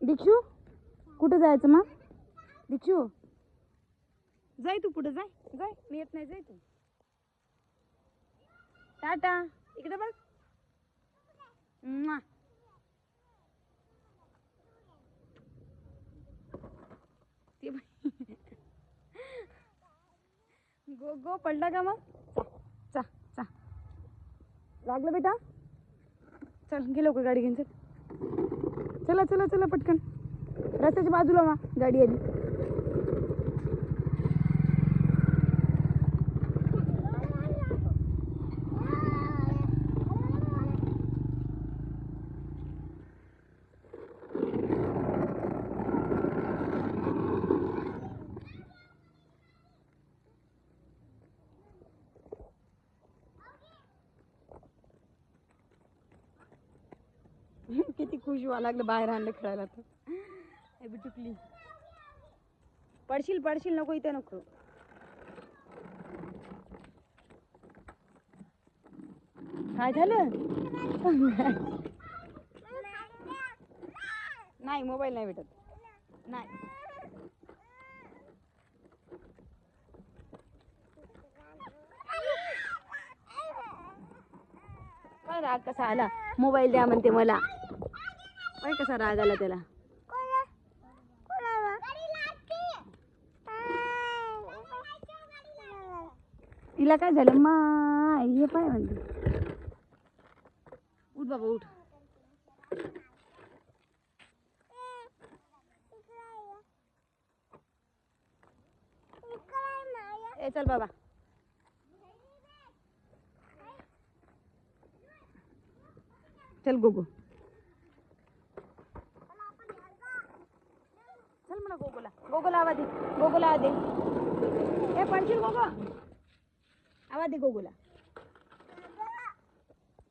दीक्षू कुठं जायचं मग? दीक्षू जाय तू पुढे जाय जाय मी येत नाही जाय तू. टाटा इकडे बघ. गो गो पडला का मग? चा चा लागलं बेटा. चल गेलो का गाडी घेऊन. चल चला चला चला पटकन रस्त्याच्या बाजूला वा गाडी आली. किती खुश व्हायला लागलं बाहेर आणलं खेळायला. तर हे बिटुकली पडशील पडशील नको इथे नको. काय झालं? नाही मोबाईल नाही भेटत नाही. काय राग कसा आला? मोबाईल द्या म्हणते मला. काय कसा राग आला त्याला? तिला काय झालं माय? हे पाय म्हणते. उठ बाबा उठ. ए चल बाबा. चल गोगो चल म्हणा. गोगोला गोगोला आवाज दे. गोगोला आवाज दे. ए पडशील गोगो आवाज दे गोगोला.